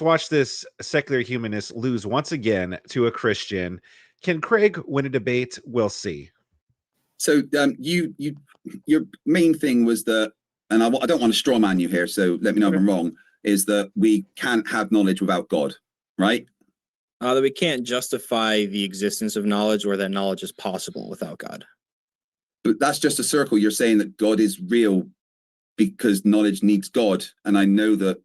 watch this secular humanist lose once again to a Christian. Can Craig win a debate? We'll see. So your main thing was that, and I don't want to straw man you here, so let me know if I'm wrong, is that we can't have knowledge without God, right? That we can't justify the existence of knowledge, or that knowledge is possible without God. But that's just a circle. You're saying that God is real because knowledge needs God. And I know that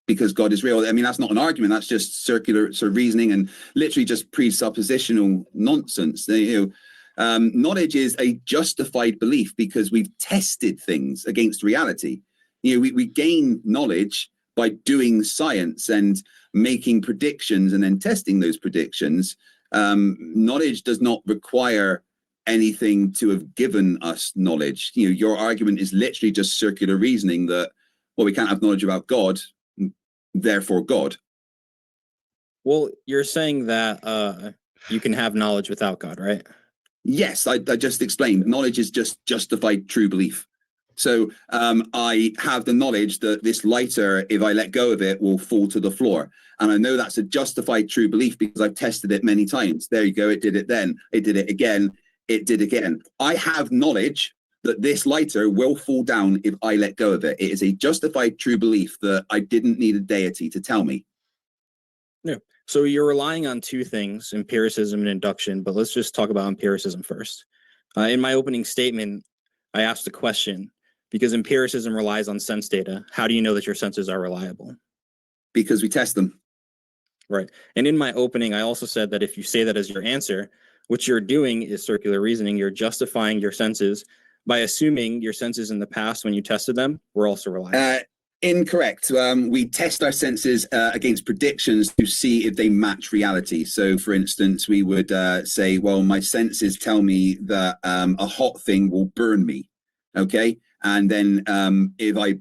because God is real. I mean, that's not an argument. That's just circular sort of reasoning and literally just presuppositional nonsense. Knowledge is a justified belief because we've tested things against reality. We gain knowledge by doing science and making predictions and then testing those predictions. Knowledge does not require anything to have given us knowledge. Your argument is literally just circular reasoning that, well, we can't have knowledge about God, therefore God. Well, you're saying that you can have knowledge without God, right? Yes, I just explained. Knowledge is just justified true belief. So I have the knowledge that this lighter, if I let go of it, will fall to the floor. And I know that's a justified true belief because I've tested it many times. There you go. It did it then. It did it again. It did again. I have knowledge that this lighter will fall down if I let go of it. It is a justified true belief that I didn't need a deity to tell me. Yeah. So you're relying on two things, empiricism and induction, but let's just talk about empiricism first. In my opening statement, I asked a question, because empiricism relies on sense data. How do you know that your senses are reliable? Because we test them. Right. And in my opening, I also said that if you say that as your answer, what you're doing is circular reasoning. You're justifying your senses by assuming your senses in the past, when you tested them, were also reliable. Incorrect. We test our senses against predictions to see if they match reality. So, for instance, we would say, well, my senses tell me that a hot thing will burn me. Okay. And then if I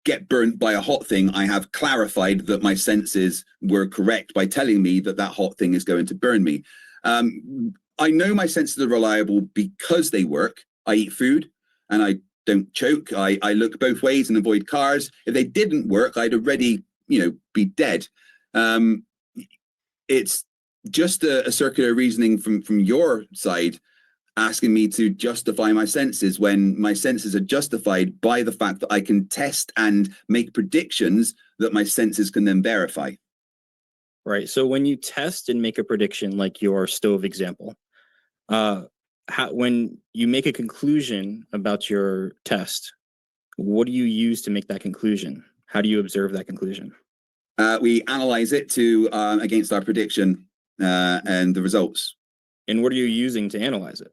get burnt by a hot thing, I have clarified that my senses were correct by telling me that that hot thing is going to burn me. I know my senses are reliable because they work. I eat food and I don't choke. I look both ways and avoid cars. If they didn't work, I'd already, be dead. It's just a circular reasoning from your side, asking me to justify my senses when my senses are justified by the fact that I can test and make predictions that my senses can then verify. Right. So when you test and make a prediction, like your stove example, when you make a conclusion about your test, what do you use to make that conclusion? How do you observe that conclusion? We analyze it against our prediction and the results. And what are you using to analyze it?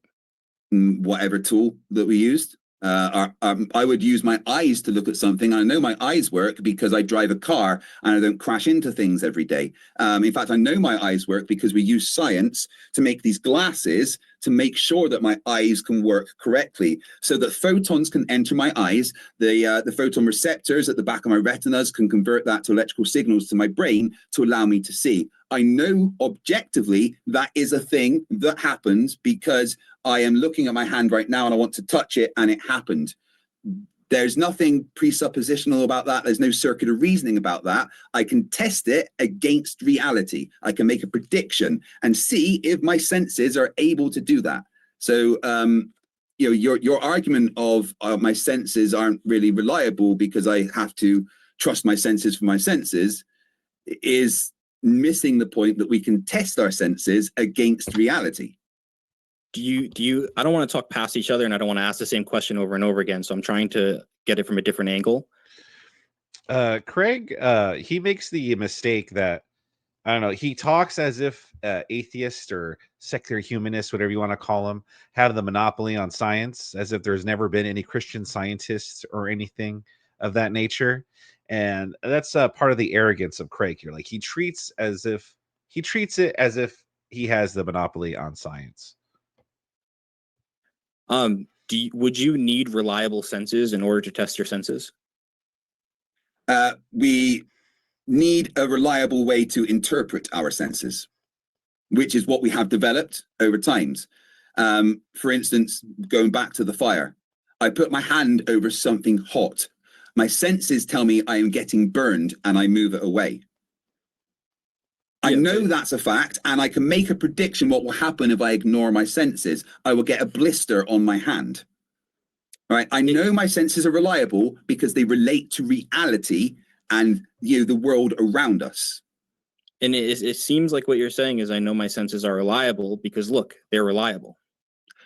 Whatever tool that we used. I would use my eyes to look at something. I know my eyes work because I drive a car and I don't crash into things every day. In fact, I know my eyes work because we use science to make these glasses to make sure that my eyes can work correctly, so that photons can enter my eyes. The photon receptors at the back of my retinas can convert that to electrical signals to my brain to allow me to see. I know objectively that is a thing that happens because I am looking at my hand right now and I want to touch it and it happened. There's nothing presuppositional about that. There's no circular reasoning about that. I can test it against reality. I can make a prediction and see if my senses are able to do that. So, your argument of my senses aren't really reliable because I have to trust my senses for my senses is missing the point that we can test our senses against reality. Do you, I don't want to talk past each other and I don't want to ask the same question over and over again. So I'm trying to get it from a different angle. Craig, he makes the mistake that, I don't know, he talks as if atheist or secular humanist, whatever you want to call them, have the monopoly on science, as if there's never been any Christian scientists or anything of that nature. And that's part of the arrogance of Craig here. Like he treats it as if he has the monopoly on science. Would you need reliable senses in order to test your senses? We need a reliable way to interpret our senses, which is what we have developed over times. For instance, going back to the fire, I put my hand over something hot. My senses tell me I am getting burned and I move it away. I know that's a fact, and I can make a prediction what will happen if I ignore my senses. I will get a blister on my hand. Right? I know my senses are reliable because they relate to reality and the world around us. And it seems like what you're saying is I know my senses are reliable because look, they're reliable.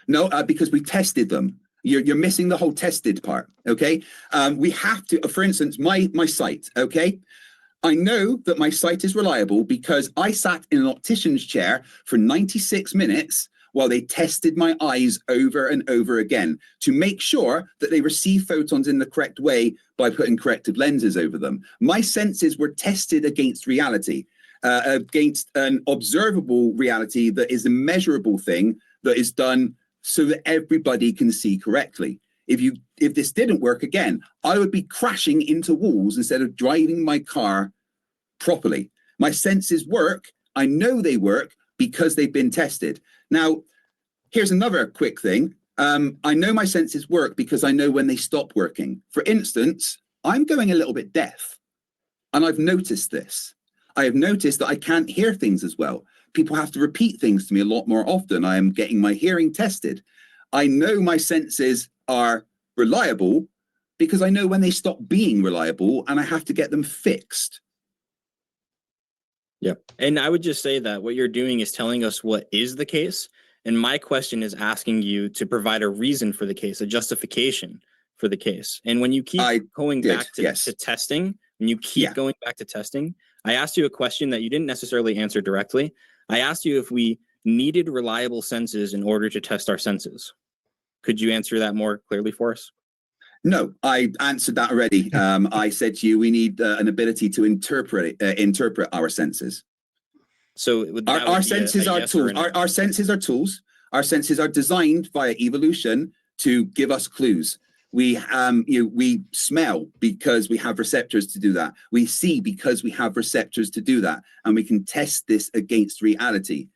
No, because we tested them. You're missing the whole tested part. Okay, we have to. For instance, my sight. Okay. I know that my sight is reliable because I sat in an optician's chair for 96 minutes while they tested my eyes over and over again to make sure that they receive photons in the correct way by putting corrective lenses over them. My senses were tested against reality, against an observable reality that is a measurable thing that is done so that everybody can see correctly. If this didn't work, again, I would be crashing into walls instead of driving my car properly. My senses work. I know they work because they've been tested. Now, here's another quick thing. I know my senses work because I know when they stop working. For instance, I'm going a little bit deaf, and I've noticed this. I have noticed that I can't hear things as well. People have to repeat things to me a lot more often. I am getting my hearing tested. I know my senses are reliable because I know when they stop being reliable and I have to get them fixed. Yep. And I would just say that what you're doing is telling us what is the case. And my question is asking you to provide a reason for the case, a justification for the case. And when you keep going back to testing, when you keep going back to testing, I asked you a question that you didn't necessarily answer directly. I asked you if we needed reliable senses in order to test our senses. Could you answer that more clearly for us? No, I answered that already. I said to you, we need an ability to interpret our senses. So our senses are tools. Our senses are tools. Our senses are designed via evolution to give us clues. We we smell because we have receptors to do that. We see because we have receptors to do that, and we can test this against reality.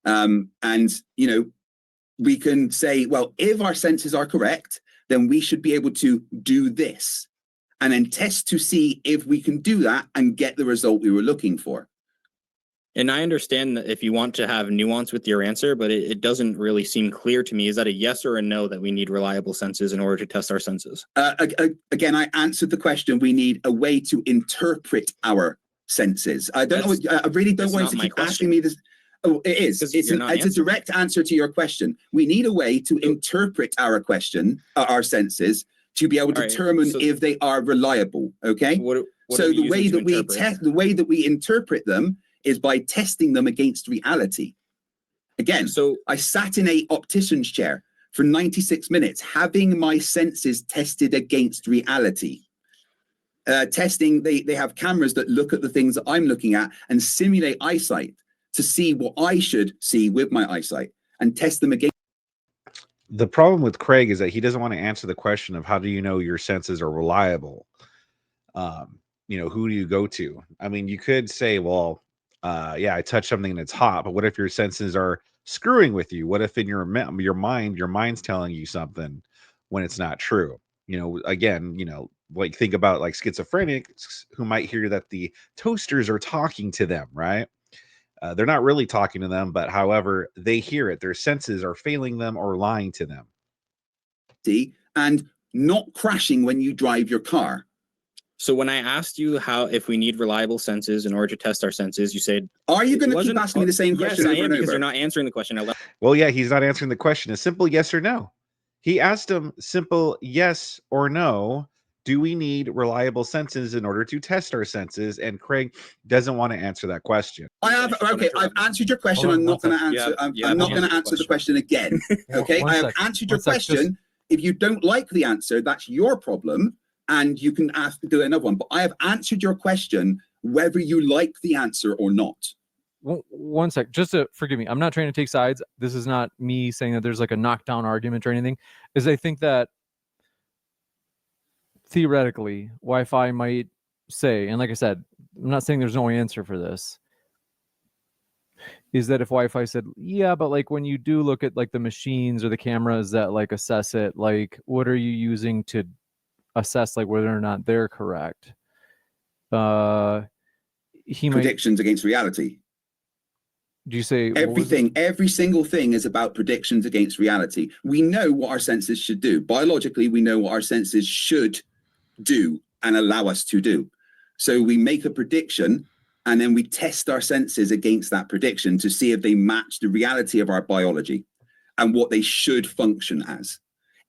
And we can say, well, if our senses are correct, then we should be able to do this, and then test to see if we can do that and get the result we were looking for. And I understand that if you want to have nuance with your answer, but it doesn't really seem clear to me. Is that a yes or a no that we need reliable senses in order to test our senses? Again, I answered the question. We need a way to interpret our senses. I don't know. I really don't want you to keep asking me this. Oh, it is. It's a direct answer to your question. We need a way to interpret our senses to be able to determine if they are reliable. Okay. So the way that we interpret them is by testing them against reality. Again, so I sat in a optician's chair for 96 minutes, having my senses tested against reality. Testing, they have cameras that look at the things that I'm looking at and simulate eyesight to see what I should see with my eyesight and test them against. The problem with Craig is that he doesn't want to answer the question of how do you know your senses are reliable? Who do you go to? I mean, you could say, well, I touched something and it's hot, but what if your senses are screwing with you? What if in your mind's telling you something when it's not true? Again, like think about like schizophrenics who might hear that the toasters are talking to them, right? They're not really talking to them, but however, they hear it. Their senses are failing them or lying to them. And not crashing when you drive your car. So when I asked you if we need reliable senses in order to test our senses, you said, "Are you going to keep asking me the same question?" Yes, I am, because you're not answering the question. Well, yeah, he's not answering the question. A simple yes or no. He asked him simple yes or no. Do we need reliable senses in order to test our senses? And Craig doesn't want to answer that question. I've answered your question. I'm not going to answer. I'm not going to answer the question again. Okay, I have answered your question. If you don't like the answer, that's your problem. And you can do another one. But I have answered your question, whether you like the answer or not. One sec, just to forgive me. I'm not trying to take sides. This is not me saying that there's like a knockdown argument or anything. Is I think that theoretically, Wi-Fi might say, and like I said, I'm not saying there's no answer for this, is that if Wi-Fi said, yeah, but like when you do look at like the machines or the cameras that like assess it, like what are you using to assess like whether or not they're correct. He Predictions against reality. Do you say everything? Every single thing is about predictions against reality. We know what our senses should do. Biologically, we know what our senses should do and allow us to do. So we make a prediction and then we test our senses against that prediction to see if they match the reality of our biology and what they should function as.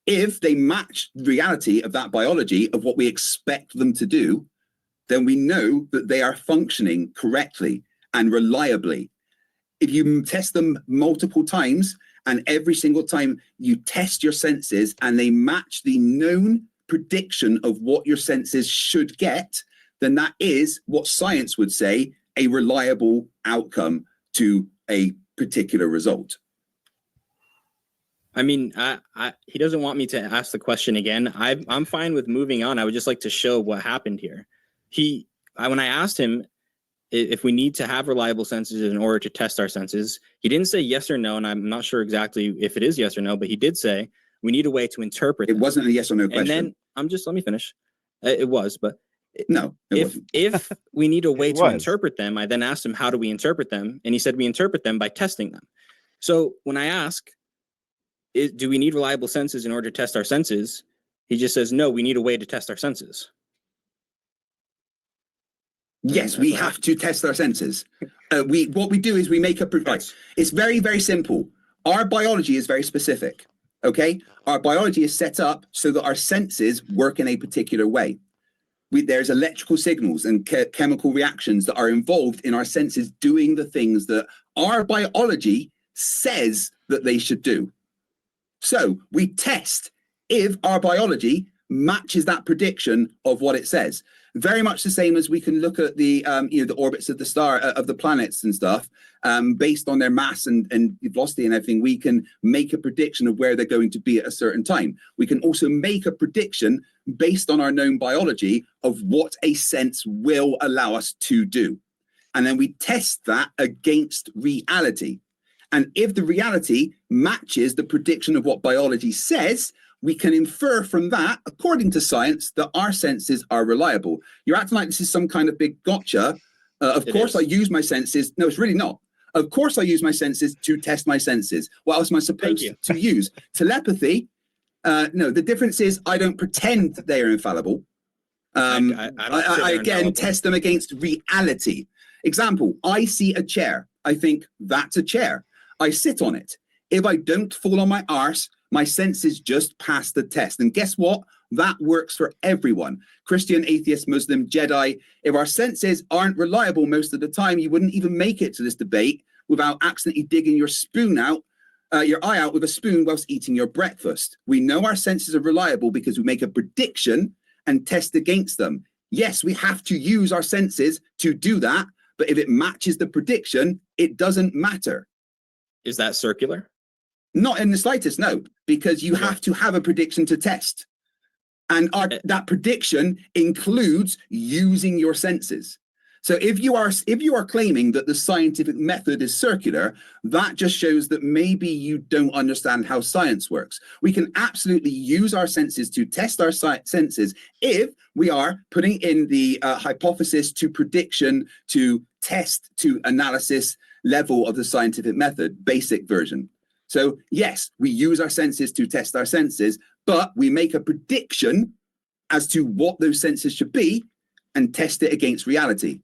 If they match the reality of that biology of what we expect them to do, then we know that they are functioning correctly and reliably. If you test them multiple times and every single time you test your senses and they match the known prediction of what your senses should get, then that is what science would say a reliable outcome to a particular result. I mean, he doesn't want me to ask the question again. I'm fine with moving on. I would just like to show what happened here. When I asked him if we need to have reliable senses in order to test our senses, he didn't say yes or no, and I'm not sure exactly if it is yes or no, but he did say we need a way to interpret it. It wasn't a yes or no question. And then let me finish. It was, but no, if we need a way to interpret them, I then asked him, how do we interpret them? And he said, we interpret them by testing them. So when I ask, do we need reliable senses in order to test our senses? He just says, no, we need a way to test our senses. Yes, we have to test our senses. What we do is we make a right. It's very, very simple. Our biology is very specific. Okay, our biology is set up so that our senses work in a particular way. There's electrical signals and chemical reactions that are involved in our senses doing the things that our biology says that they should do. So we test if our biology matches that prediction of what it says. Very much the same as we can look at the the orbits of the planets and stuff, based on their mass and velocity and everything. We can make a prediction of where they're going to be at a certain time. We can also make a prediction based on our known biology of what a sense will allow us to do, and then we test that against reality. And if the reality matches the prediction of what biology says, we can infer from that, according to science, that our senses are reliable. You're acting like this is some kind of big gotcha. Of course, I use my senses. No, it's really not. Of course, I use my senses to test my senses. What else am I supposed to use? Telepathy? No, the difference is I don't pretend that they are infallible. I again test them against reality. Example, I see a chair. I think that's a chair. I sit on it. If I don't fall on my arse, my senses just pass the test. And guess what? That works for everyone. Christian, atheist, Muslim, Jedi. If our senses aren't reliable most of the time, you wouldn't even make it to this debate without accidentally digging your eye out with a spoon whilst eating your breakfast. We know our senses are reliable because we make a prediction and test against them. Yes, we have to use our senses to do that, but if it matches the prediction, it doesn't matter. Is that circular? Not in the slightest, no, because you have to have a prediction to test. And that prediction includes using your senses. So if you are claiming that the scientific method is circular, that just shows that maybe you don't understand how science works. We can absolutely use our senses to test our senses if we are putting in the hypothesis to prediction to test to analysis level of the scientific method, basic version. So yes, we use our senses to test our senses, but we make a prediction as to what those senses should be and test it against reality.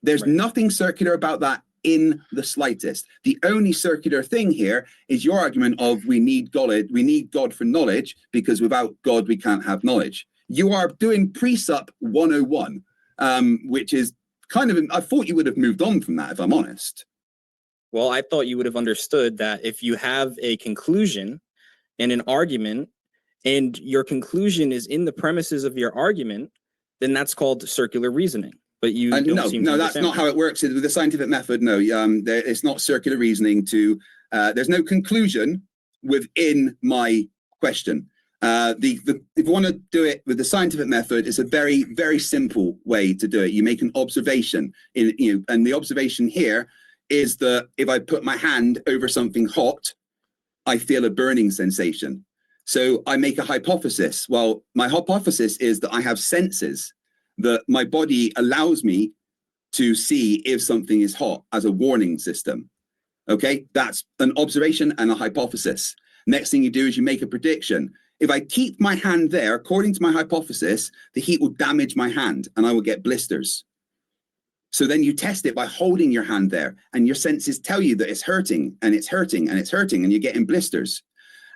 There's nothing circular about that in the slightest. The only circular thing here is your argument of we need God for knowledge, because without God, we can't have knowledge. You are doing Presup 101, which is kind of, I thought you would have moved on from that, if I'm honest. Well, I thought you would have understood that if you have a conclusion and an argument, and your conclusion is in the premises of your argument, then that's called circular reasoning. But you don't seem to no, that's not how it works with the scientific method. No, it's not circular reasoning. There's no conclusion within my question. If you want to do it with the scientific method, it's a very, very simple way to do it. You make an observation, and the observation here is that if I put my hand over something hot, I feel a burning sensation. So I make a hypothesis. Well, my hypothesis is that I have senses that my body allows me to see if something is hot as a warning system. Okay, that's an observation and a hypothesis. Next thing you do is you make a prediction. If I keep my hand there, according to my hypothesis, the heat will damage my hand and I will get blisters. So then you test it by holding your hand there, and your senses tell you that it's hurting and it's hurting and it's hurting and you're getting blisters.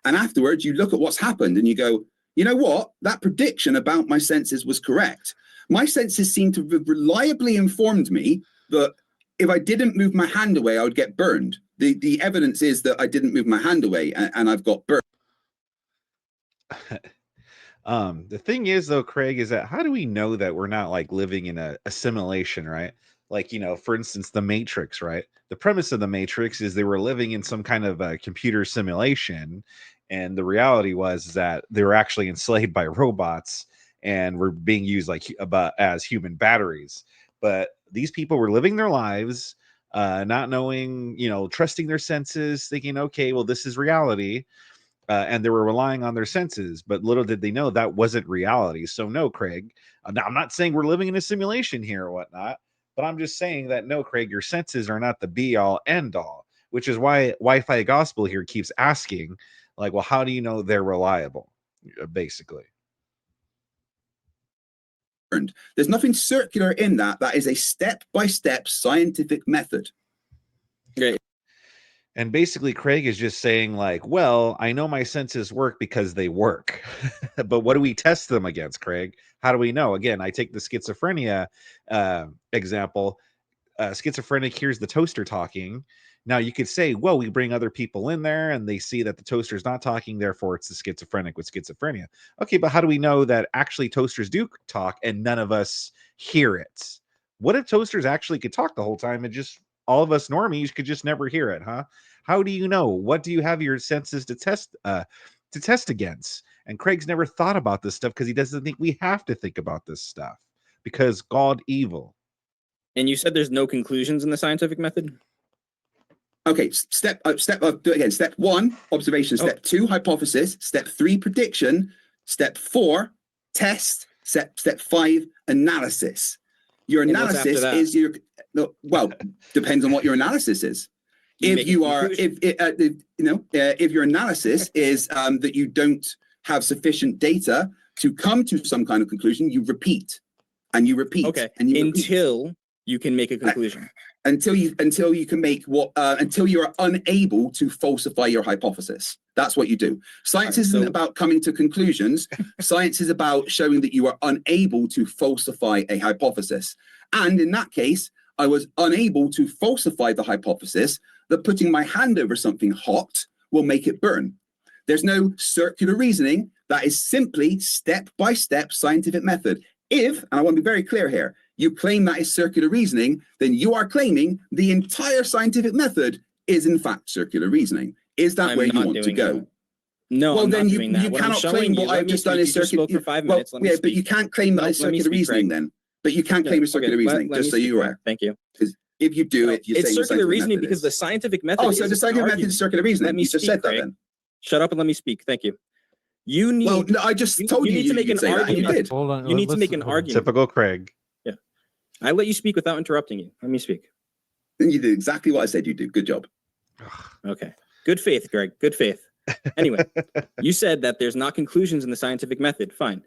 And afterwards you look at what's happened and you go, you know what? That prediction about my senses was correct. My senses seem to have reliably informed me that if I didn't move my hand away, I would get burned. The evidence is that I didn't move my hand away and I've got burned. The thing is, though, Craig, is that how do we know that we're not like living in a simulation, right? Like, you know, for instance, the Matrix, right? The premise of the Matrix is they were living in some kind of a computer simulation, and the reality was that they were actually enslaved by robots and were being used like as human batteries. But these people were living their lives, not knowing, you know, trusting their senses, thinking, okay, well, this is reality. And they were relying on their senses, but little did they know that wasn't reality. So no, Craig, now I'm not saying we're living in a simulation here or whatnot, but I'm just saying that no, Craig, your senses are not the be all end all, which is why Wi-Fi Gospel here keeps asking, like, well, how do you know they're reliable? Basically. There's nothing circular in that. That is a step-by-step scientific method. Okay. And basically, Craig is just saying, like, well, I know my senses work because they work. But what do we test them against, Craig? How do we know? Again, I take the schizophrenia example. Schizophrenic hears the toaster talking. Now, you could say, well, we bring other people in there and they see that the toaster's not talking, therefore it's the schizophrenic with schizophrenia. Okay, but how do we know that actually toasters do talk and none of us hear it? What if toasters actually could talk the whole time and just all of us normies could just never hear it, huh? How do you know? What do you have your senses to test against? And Craig's never thought about this stuff because he doesn't think we have to think about this stuff because God evil. And you said there's no conclusions in the scientific method? Okay, do it again. Step 1, observation. Step 2, hypothesis. Step 3, prediction. Step 4, test. Step 5, analysis. Your analysis is your, well, depends on what your analysis is. If you are, if your analysis is that you don't have sufficient data to come to some kind of conclusion, you repeat and you repeat. Okay, and you until you can make a conclusion. Until you can make until you are unable to falsify your hypothesis. That's what you do. Science isn't about coming to conclusions. Science is about showing that you are unable to falsify a hypothesis. And in that case, I was unable to falsify the hypothesis that putting my hand over something hot will make it burn. There's no circular reasoning. That is simply step-by-step scientific method. If, and I want to be very clear here, you claim that is circular reasoning, then you are claiming the entire scientific method is in fact circular reasoning. Is that where you want to go? That. No, well, I'm then not you, doing that. you What cannot claim what I've just done is circular. For 5 minutes. Well, yeah, but you can't claim that it's circular reasoning then. But you can't claim it's circular reasoning, just so you are. Thank you. Because if you do it, you're it's saying circular reasoning because the scientific method. Oh, so the scientific method is circular reasoning. Let me you just said that then. Shut up and let me speak. Thank you. You need. Well, no, I just told you. You need to make an argument. You did. Hold on. You need to make an argument. Typical Craig. Yeah, I let you speak without interrupting you. Let me speak. Then you did exactly what I said you do. Good job. Okay. Good faith, Greg. Good faith. Anyway, you said that there's not conclusions in the scientific method. Fine.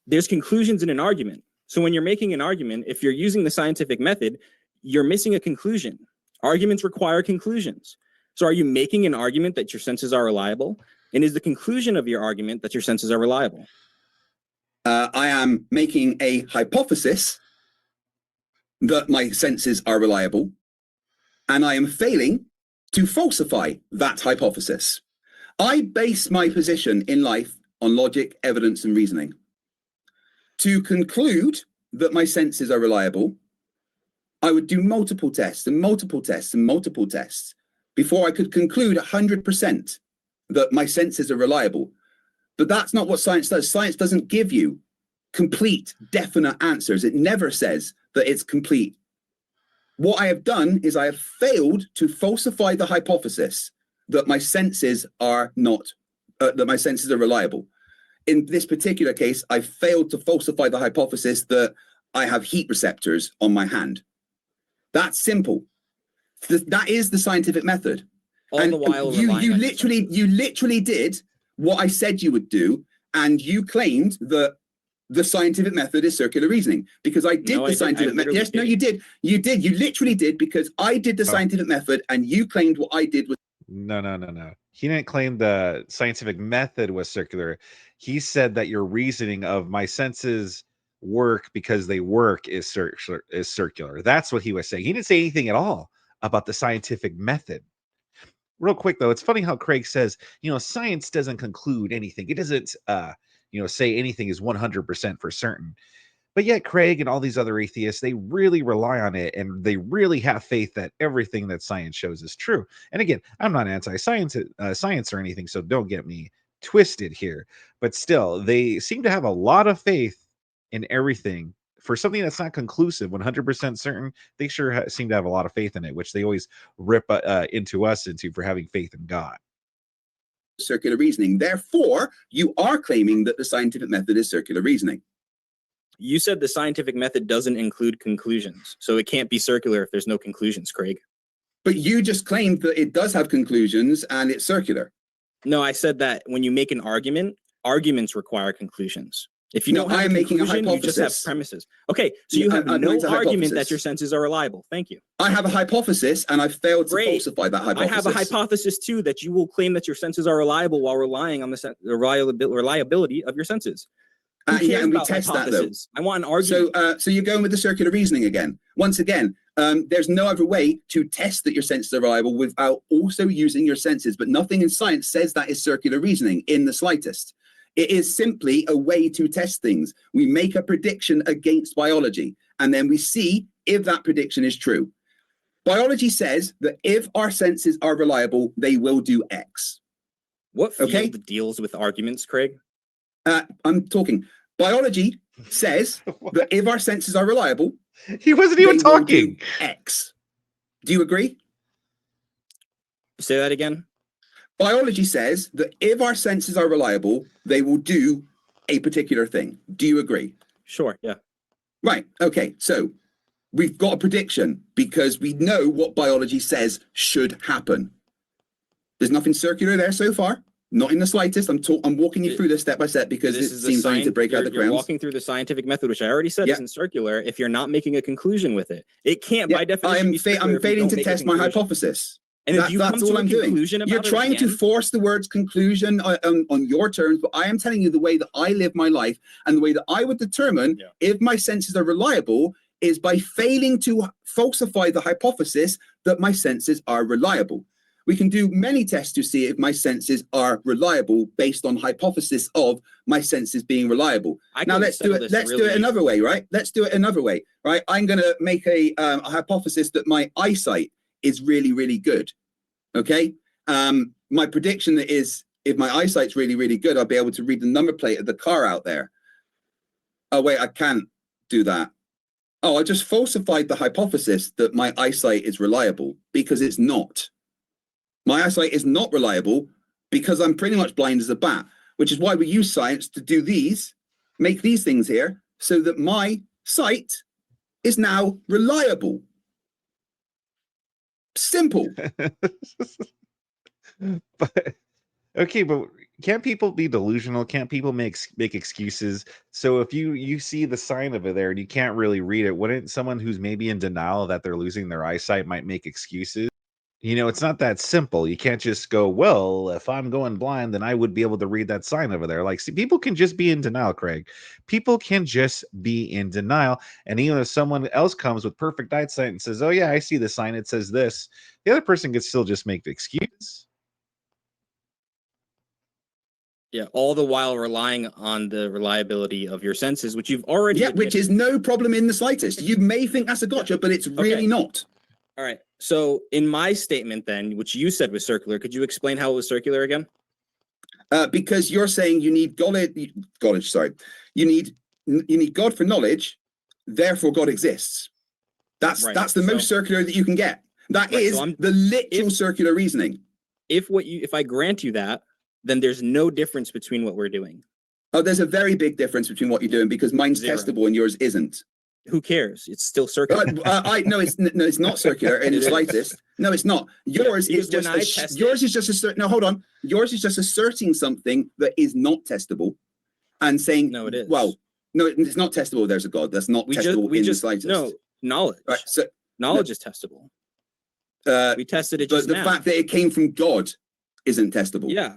There's conclusions in an argument. So when you're making an argument, if you're using the scientific method, you're missing a conclusion. Arguments require conclusions. So are you making an argument that your senses are reliable? And is the conclusion of your argument that your senses are reliable? I am making a hypothesis that my senses are reliable, and I am failing to falsify that hypothesis. I base my position in life on logic, evidence, and reasoning. To conclude that my senses are reliable, I would do multiple tests and multiple tests and multiple tests before I could conclude 100% that my senses are reliable. But that's not what science does. Science doesn't give you complete, definite answers. It never says that it's complete. What I have done is I have failed to falsify the hypothesis that my senses are not that my senses are reliable. In this particular case, I failed to falsify the hypothesis that I have heat receptors on my hand. That's simple. That is the scientific method. All the while you literally did what I said you would do, and you claimed that the scientific method is circular reasoning because I did the scientific method. Yes, no, you did. You did. You literally did because I did the scientific method, and you claimed what I did was. No. He didn't claim the scientific method was circular. He said that your reasoning of my senses work because they work is circular. That's what he was saying. He didn't say anything at all about the scientific method. Real quick though, it's funny how Craig says, science doesn't conclude anything. It doesn't say anything is 100% for certain. But yet Craig and all these other atheists, they really rely on it, and they really have faith that everything that science shows is true. And again, I'm not anti-science science or anything, so don't get me twisted here. But still, they seem to have a lot of faith in everything. For something that's not conclusive, 100% certain, they sure seem to have a lot of faith in it, which they always rip into us for having faith in God. Circular reasoning. Therefore, you are claiming that the scientific method is circular reasoning. You said the scientific method doesn't include conclusions, so it can't be circular if there's no conclusions, Craig. But you just claimed that it does have conclusions and it's circular. No, I said that when you make an argument, arguments require conclusions. If you don't have I'm making a hypothesis. you just have premises. Okay, so you have no argument that your senses are reliable. Thank you. I have a hypothesis, and I failed to falsify that hypothesis. I have a hypothesis too that you will claim that your senses are reliable while relying on the reliability of your senses. Yeah, and we test that though. I want an argument. So you're going with the circular reasoning again. Once again, there's no other way to test that your senses are reliable without also using your senses. But nothing in science says that is circular reasoning in the slightest. It is simply a way to test things. We make a prediction against biology, and then we see if that prediction is true. Biology says that if our senses are reliable, they will do X. What field deals with arguments, Craig? I'm talking. Biology says that if our senses are reliable, he wasn't even talking. X. Do you agree? Say that again. Biology says that if our senses are reliable, they will do a particular thing. Do you agree? Sure, yeah. Right, okay, so we've got a prediction because we know what biology says should happen. There's nothing circular there so far, not in the slightest. I'm walking you through this step by step because it seems I need to break out the grounds. You're walking through the scientific method, which I already said isn't circular if you're not making a conclusion with it. It can't, by definition, be circular. I'm failing to test my hypothesis. And if you that's all I'm doing. You're trying to force the words conclusion on your terms, but I am telling you the way that I live my life and the way that I would determine if my senses are reliable is by failing to falsify the hypothesis that my senses are reliable. We can do many tests to see if my senses are reliable based on hypothesis of my senses being reliable. Now let's do it. Let's do it another way, right? Let's do it another way, right? I'm going to make a hypothesis that my eyesight is really, really good. Okay. My prediction is if my eyesight's really, really good, I'll be able to read the number plate of the car out there. Oh, wait, I can't do that. Oh, I just falsified the hypothesis that my eyesight is reliable because it's not. My eyesight is not reliable because I'm pretty much blind as a bat, which is why we use science to do these, make these things here so that my sight is now reliable. Simple. But can't people be delusional? Can't people make excuses? So if you see the sign of it there and you can't really read it, wouldn't someone who's maybe in denial that they're losing their eyesight might make excuses? It's not that simple. You can't just go, well, if I'm going blind, then I would be able to read that sign over there. Like, see, people can just be in denial, Craig. People can just be in denial. And even if someone else comes with perfect eyesight and says, oh, yeah, I see the sign, it says this, the other person could still just make the excuse. Yeah, all the while relying on the reliability of your senses, which you've already admitted. Which is no problem in the slightest. You may think that's a gotcha, but it's really not. All right. So in my statement then, which you said was circular, could you explain how it was circular again? Because you're saying you need knowledge, sorry. You need God for knowledge, therefore God exists. That's the most circular that you can get. That is the literal circular reasoning. If I grant you that, then there's no difference between what we're doing. Oh, there's a very big difference between what you're doing because mine's Zero. testable and yours isn't. Who cares? It's still circular. No, it's not circular in the It is. slightest. No, it's not. Yours is because when I just test yours is just assert. No, hold on. Yours is just asserting something that is not testable, and saying, No, it is. Well, no, it's not testable. There's a God. That's not testable in the slightest. No, knowledge. Right, so Knowledge is testable. We tested it but just the now. fact that it came from God isn't testable. Yeah,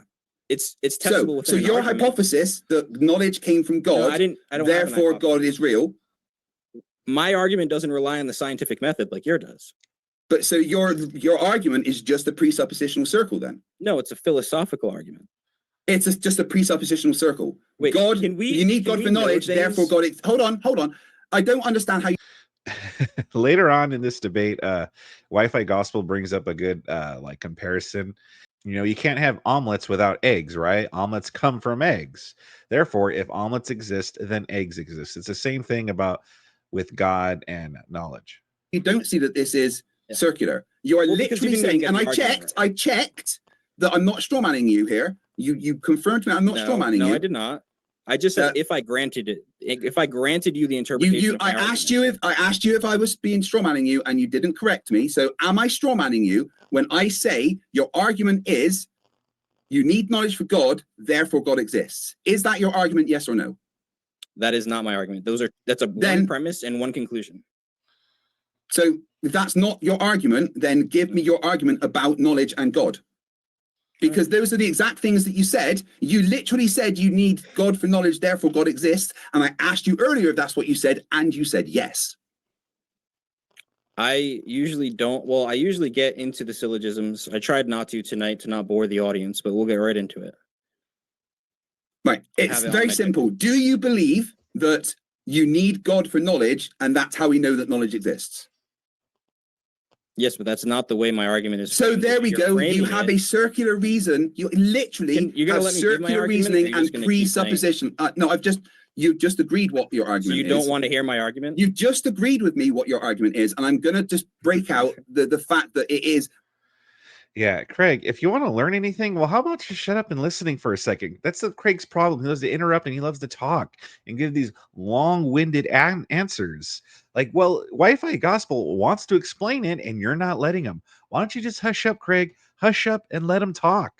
it's testable. So your hypothesis that knowledge came from God, No, I don't. therefore God is real. My argument doesn't rely on the scientific method like yours does. But so your argument is just a presuppositional circle then? No, it's a philosophical argument. It's just a presuppositional circle. Wait, God, can we, you need God for knowledge, therefore God. Hold on. I don't understand how. Later on in this debate, Wi-Fi Gospel brings up a good like comparison. You know, you can't have omelets without eggs, right? Omelets come from eggs. Therefore, if omelets exist, then eggs exist. It's the same thing about with God and knowledge. You don't see that this is circular. You are literally saying, and I checked that I'm not strawmanning you here. You confirmed to me I'm not strawmanning you. No, I did not. I just said if I granted you the interpretation. I asked you if I was being strawmanning you, and you didn't correct me. So am I strawmanning you when I say your argument is you need knowledge for God, therefore God exists? Is that your argument? Yes or no? That is not my argument. That's one premise and one conclusion. So if that's not your argument, then give me your argument about knowledge and God. Because those are the exact things that you said. You literally said you need God for knowledge, therefore God exists. And I asked you earlier if that's what you said, and you said yes. I usually don't. Well, I usually get into the syllogisms. I tried not to tonight to not bore the audience, but we'll get right into it. Right. It's very simple. Do you believe that you need God for knowledge, and that's how we know that knowledge exists? Yes, but that's not the way my argument is. So there we go. You have a circular reason. You literally have circular reasoning and presupposition. No, you've just agreed what your argument is. So you don't want to hear my argument? You've just agreed with me what your argument is, and I'm going to just break out the fact that it is. Yeah, Craig, if you want to learn anything, well, how about you shut up and listening for a second? That's Craig's problem. He loves to interrupt and he loves to talk and give these long-winded answers. Like, well, Wi-Fi Gospel wants to explain it and you're not letting him. Why don't you just hush up, Craig? Hush up and let him talk.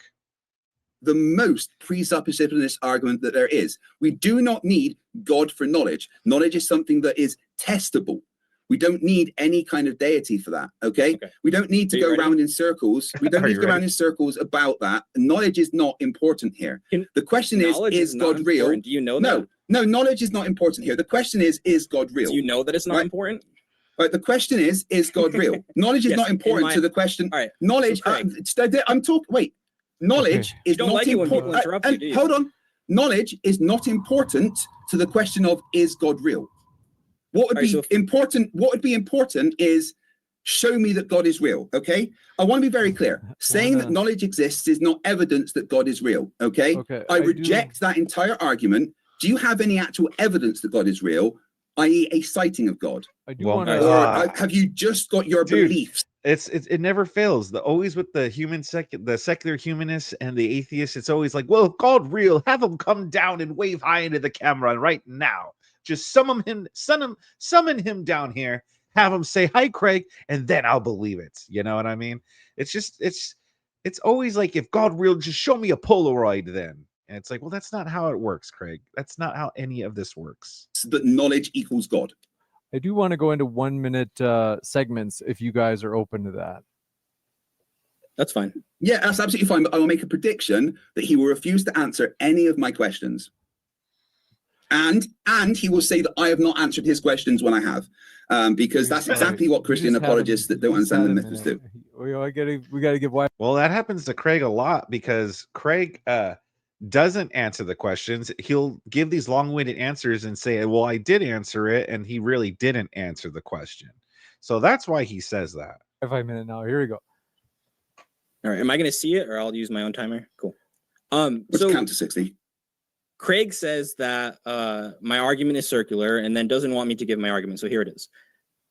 The most presuppositionalist argument that there is. We do not need God for knowledge. Knowledge is something that is testable. We don't need any kind of deity for that, okay? We don't need to go around in circles. We don't need to go around in circles about that. Knowledge is not important here. The question is God real? Do you know that? No, knowledge is not important here. The question is God real? Do you know that it's not important? Right, the question is God real? Knowledge is not important to the question. All right. Knowledge, I'm talking, wait. Knowledge is not important. Hold on. Knowledge is not important to the question of is God real? What would be important? What would be important is show me that God is real. Okay, I want to be very clear. Saying that knowledge exists is not evidence that God is real. Okay, I reject that entire argument. Do you have any actual evidence that God is real, i.e., a sighting of God? I do want to. Or have you just got your beliefs? It never fails. Always with the the secular humanists and the atheists. It's always like, well, if God real, have him come down and wave high into the camera right now. Just summon him down here, have him say hi, Craig, and then I'll believe it. You know what I mean? It's always like, if God real, just show me a Polaroid then. And it's like, well, that's not how it works, Craig. That's not how any of this works. That knowledge equals God. I do want to go into 1 minute segments if you guys are open to that. That's fine. Yeah, that's absolutely fine. But I will make a prediction that he will refuse to answer any of my questions. And he will say that I have not answered his questions when I have, because that's exactly what Christian apologists that don't understand the mythos do. We got to give why. Well, that happens to Craig a lot because Craig doesn't answer the questions. He'll give these long-winded answers and say, well, I did answer it, and he really didn't answer the question. So that's why he says that. 5 minute now. Here we go. All right. Am I going to see it, or I'll use my own timer? Cool. Let's count to 60. Craig says that my argument is circular and then doesn't want me to give my argument. So here it is.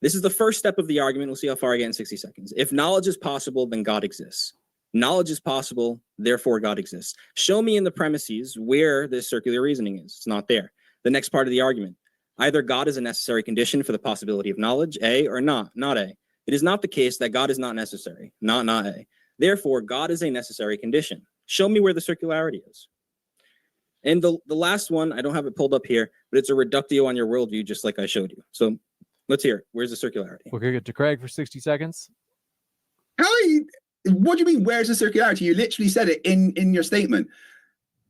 This is the first step of the argument. We'll see how far I get in 60 seconds. If knowledge is possible, then God exists. Knowledge is possible, therefore God exists. Show me in the premises where this circular reasoning is. It's not there. The next part of the argument. Either God is a necessary condition for the possibility of knowledge, A, or not A. It is not the case that God is not necessary, not A. Therefore, God is a necessary condition. Show me where the circularity is. And the last one, I don't have it pulled up here, but it's a reductio on your worldview, just like I showed you. So let's hear it. Where's the circularity? We'll get to Craig for 60 seconds. What do you mean, where's the circularity? You literally said it in your statement.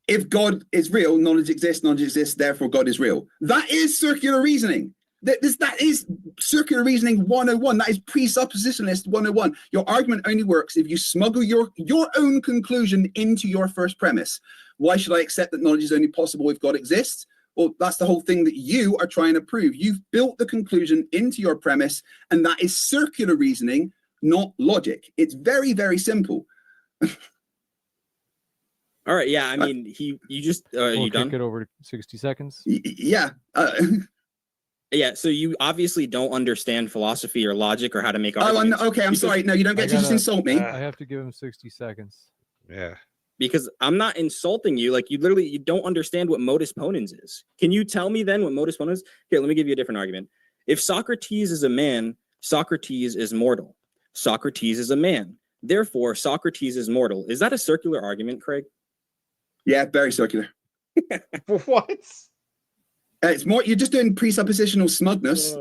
If God is real, knowledge exists, therefore God is real. That is circular reasoning. That is circular reasoning 101. That is presuppositionalist 101. Your argument only works if you smuggle your own conclusion into your first premise. Why should I accept that knowledge is only possible if God exists? Well, that's the whole thing that you are trying to prove. You've built the conclusion into your premise, and that is circular reasoning, not logic. It's very, very simple. All right. Yeah. I mean, you just, We'll you done? kick it over to 60 seconds. Yeah. Yeah. So you obviously don't understand philosophy or logic or how to make arguments. Okay. I'm sorry. No, you don't get to just insult me. I have to give him 60 seconds. Yeah. Because I'm not insulting you. Like, you don't understand what modus ponens is. Can you tell me then what modus ponens is? Here, let me give you a different argument. If Socrates is a man, Socrates is mortal. Socrates is a man. Therefore, Socrates is mortal. Is that a circular argument, Craig? Yeah, very circular. What? It's more, you're just doing presuppositional smugness.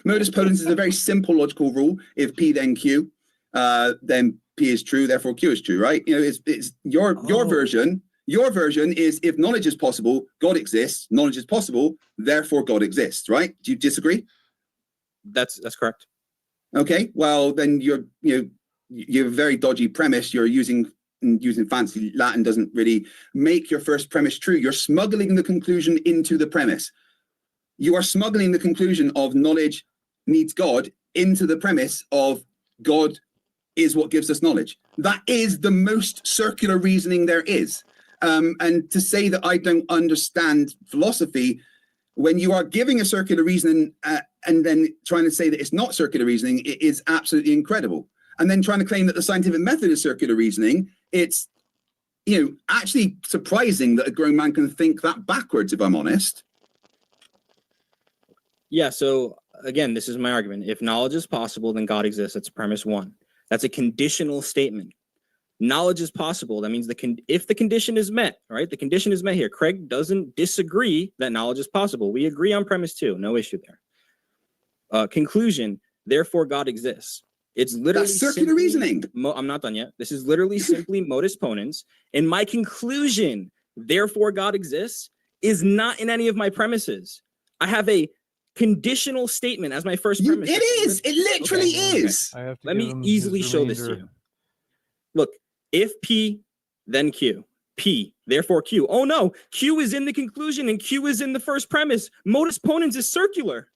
Modus ponens is a very simple logical rule. If P then Q, then P is true, therefore Q is true, right? You know, it's your version. Your version is if knowledge is possible, God exists. Knowledge is possible, therefore God exists, right? Do you disagree? That's correct. Okay, well then you're a very dodgy premise. You're using fancy Latin doesn't really make your first premise true. You're smuggling the conclusion into the premise. You are smuggling the conclusion of knowledge needs God into the premise of God is what gives us knowledge. That is the most circular reasoning there is. And to say that I don't understand philosophy when you are giving a circular reasoning and then trying to say that it's not circular reasoning, it is absolutely incredible. And then trying to claim that the scientific method is circular reasoning, it's actually surprising that a grown man can think that backwards, if I'm honest. Yeah, so again, this is my argument. If knowledge is possible, then God exists. That's premise one. That's a conditional statement. Knowledge is possible. That means if the condition is met, right? The condition is met here. Craig doesn't disagree that knowledge is possible. We agree on premise two. No issue there. Conclusion, therefore God exists. It's literally That's circular reasoning. I'm not done yet. This is literally simply modus ponens. And my conclusion, therefore God exists, is not in any of my premises. I have a conditional statement as my first premise. It is. It literally is. I have to Let me easily show this to you. Look, if P, then Q. P, therefore Q. Oh no, Q is in the conclusion and Q is in the first premise. Modus ponens is circular.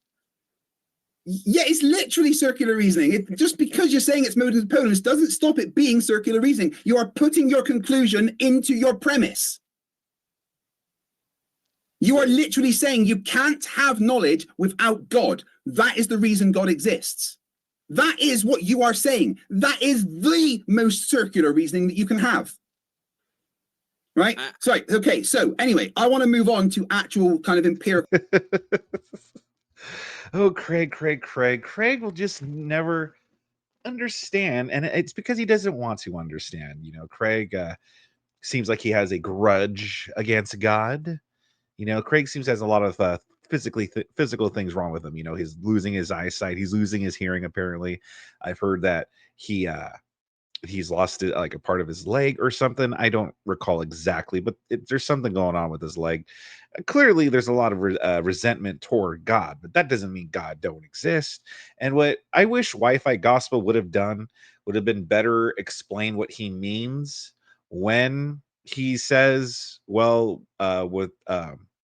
Yeah, it's literally circular reasoning. Just because you're saying it's modus ponens doesn't stop it being circular reasoning. You are putting your conclusion into your premise. You are literally saying you can't have knowledge without God. That is the reason God exists. That is what you are saying. That is the most circular reasoning that you can have. Right? Sorry. Okay. So anyway, I want to move on to actual kind of empirical. Oh, Craig will just never understand. And it's because he doesn't want to understand. Craig seems like he has a grudge against God. Craig seems to has a lot of physical things wrong with him. He's losing his eyesight. He's losing his hearing, apparently. I've heard that he's lost like a part of his leg or something. I don't recall exactly, but there's something going on with his leg. Clearly, there's a lot of resentment toward God, but that doesn't mean God don't exist. And what I wish Wi-Fi Gospel would have done would have been better explain what he means when he says, well, with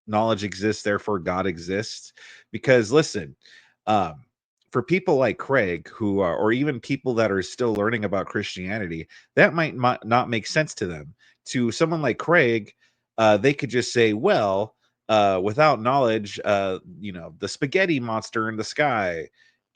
knowledge exists, therefore God exists. Because listen, for people like Craig, who are, or even people that are still learning about Christianity, that might not make sense to them. To someone like Craig, they could just say, well, without knowledge, the spaghetti monster in the sky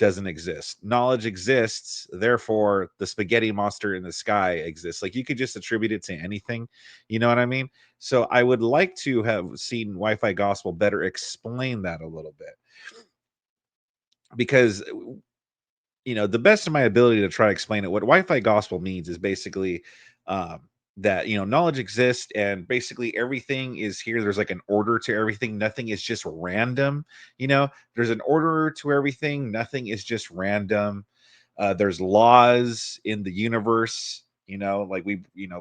doesn't exist. Knowledge exists, therefore the spaghetti monster in the sky exists. Like, you could just attribute it to anything. You know what I mean? So I would like to have seen Wi-Fi Gospel better explain that a little bit, because the best of my ability to try to explain it, what Wi-Fi Gospel means is basically that knowledge exists, and basically everything is here. There's like an order to everything. Nothing is just random. There's an order to everything. Nothing is just random. There's laws in the universe. Like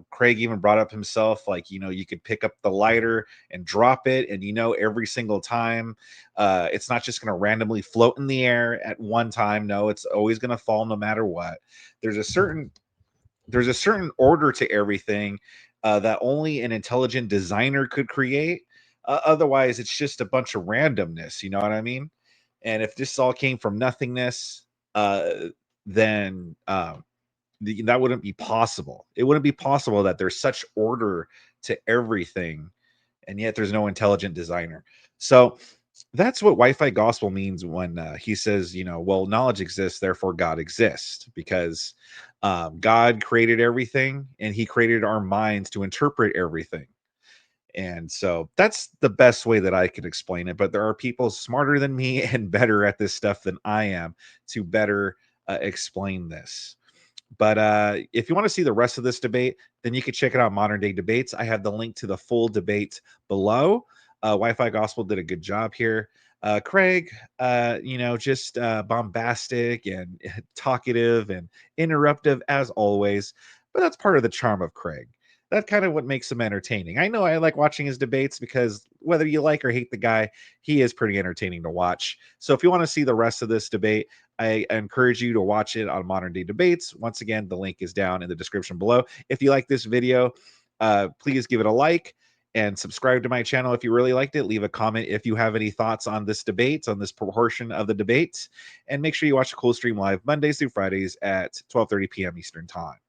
Craig even brought up himself, like, you could pick up the lighter and drop it, and every single time it's not just going to randomly float in the air at one time. No, it's always going to fall no matter what. There's a certain order to everything that only an intelligent designer could create. Otherwise, it's just a bunch of randomness. You know what I mean? And if this all came from nothingness, then that wouldn't be possible. It wouldn't be possible that there's such order to everything, and yet there's no intelligent designer. So that's what Wi-Fi Gospel means when he says, well, knowledge exists, therefore God exists, because God created everything, and he created our minds to interpret everything. And so that's the best way that I could explain it. But there are people smarter than me and better at this stuff than I am to better explain this. But if you want to see the rest of this debate, then you can check it out, Modern Day Debates. I have the link to the full debate below. Wi-Fi Gospel did a good job here. Craig, just bombastic and talkative and interruptive as always. But that's part of the charm of Craig. That's kind of what makes him entertaining. I know I like watching his debates because whether you like or hate the guy, he is pretty entertaining to watch. So if you want to see the rest of this debate, I encourage you to watch it on Modern Day Debates. Once again, the link is down in the description below. If you like this video, please give it a like and subscribe to my channel if you really liked it. Leave a comment if you have any thoughts on this debate, on this portion of the debate. And make sure you watch the Cool Stream live Mondays through Fridays at 12:30 p.m. Eastern Time.